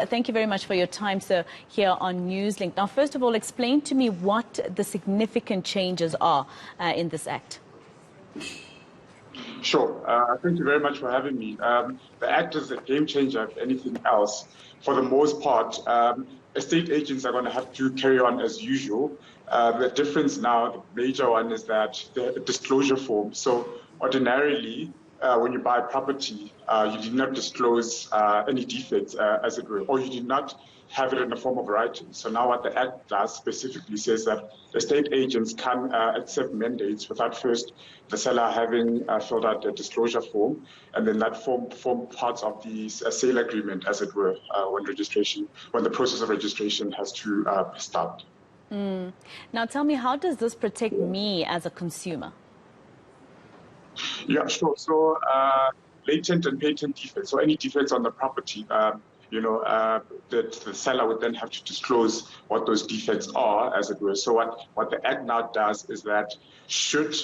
Thank you very much for your time, sir, here on Newslink. Now, first of all, explain to me what the significant changes are in this act. Sure. Thank you very much for having me. The act is a game changer, if anything else. For the most part, estate agents are going to have to carry on as usual. The difference now, the major one, is that the disclosure form. So ordinarily, when you buy a property, you did not disclose any defects, as it were, or you did not have it in the form of writing. So now what the Act does specifically says that estate agents can accept mandates without first the seller having filled out the disclosure form, and then that form parts of the sale agreement, as it were, when the process of registration has to start. Now tell me, how does this protect me as a consumer? Yeah, sure. So latent and patent defects, so any defects on the property, that the seller would then have to disclose what those defects are, as it were. So what the Act now does is that should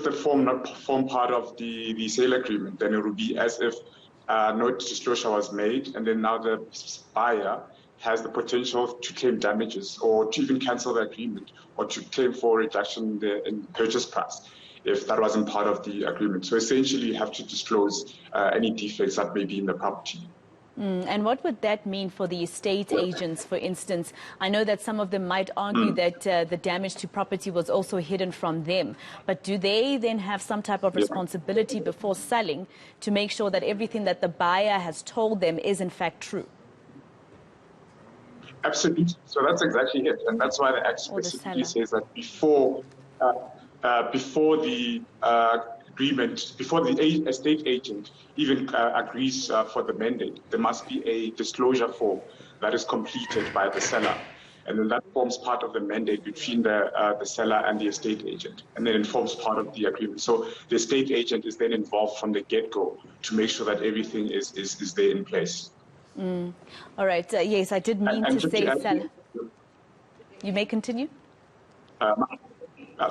the form not form part of the sale agreement, then it will be as if no disclosure was made, and then now the buyer has the potential to claim damages or to even cancel the agreement or to claim for reduction in purchase price if that wasn't part of the agreement. So essentially, you have to disclose any defects that may be in the property. And what would that mean for the estate agents, for instance? I know that some of them might argue that the damage to property was also hidden from them. But do they then have some type of responsibility before selling to make sure that everything that the buyer has told them is in fact true? Absolutely. So that's exactly it. And that's why the Act specifically says that before the agreement, before the estate agent even agrees for the mandate, there must be a disclosure form that is completed by the seller. And then that forms part of the mandate between the seller and the estate agent. And then it forms part of the agreement. So the estate agent is then involved from the get-go to make sure that everything is there in place. All right. Yes, I did mean to say seller. You may continue.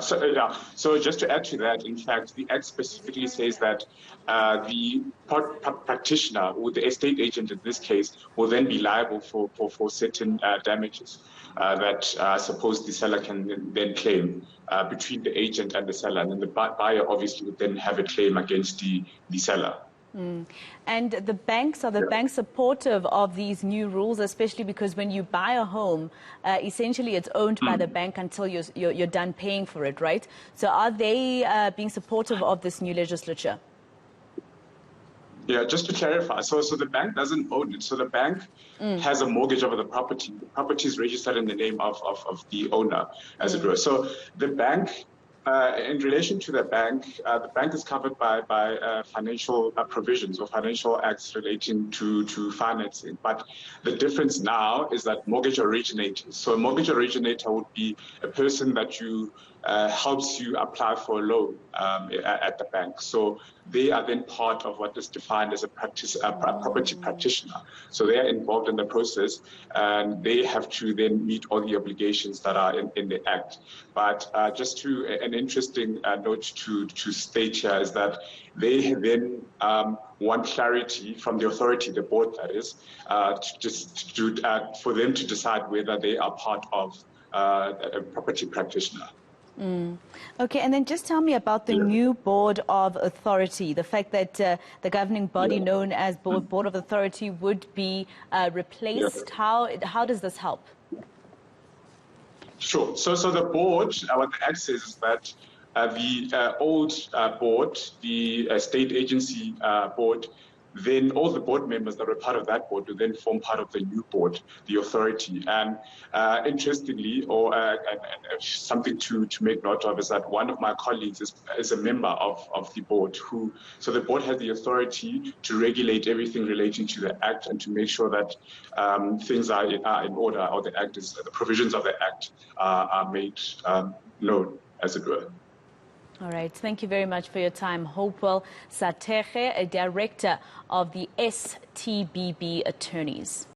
So just to add to that, in fact, the Act specifically says that the practitioner, or the estate agent in this case, will then be liable for certain damages that suppose the seller can then claim between the agent and the seller. And then the buyer obviously would then have a claim against the seller. And the banks, are the banks supportive of these new rules, especially because when you buy a home, essentially it's owned by the bank until you're done paying for it, right? So are they being supportive of this new legislature? Yeah, just to clarify, so the bank doesn't own it. So the bank has a mortgage over the property. The property is registered in the name of the owner, as it were. So the bank, in relation to the bank is covered by financial provisions or financial acts relating to financing. But the difference now is that mortgage originators. So a mortgage originator would be a person that helps you apply for a loan at the bank. So they are then part of what is defined as a property practitioner. So they are involved in the process, and they have to then meet all the obligations that are in the Act. But just an interesting note to state here is that they then want clarity from the authority, the board that is, for them to decide whether they are part of a property practitioner. Okay, and then just tell me about the new Board of Authority, the fact that the governing body known as Board of Authority would be replaced. How does this help? Sure. So the board, what the Act says is that the old board, the state agency board, then all the board members that were part of that board will then form part of the new board, the authority. And interestingly, or something to make note of, is that one of my colleagues is a member of the board. So the board has the authority to regulate everything relating to the Act and to make sure that things are in order, or the provisions of the Act are made known, as it were. All right. Thank you very much for your time. Hopewell Sathekge, a director of the STBB Attorneys.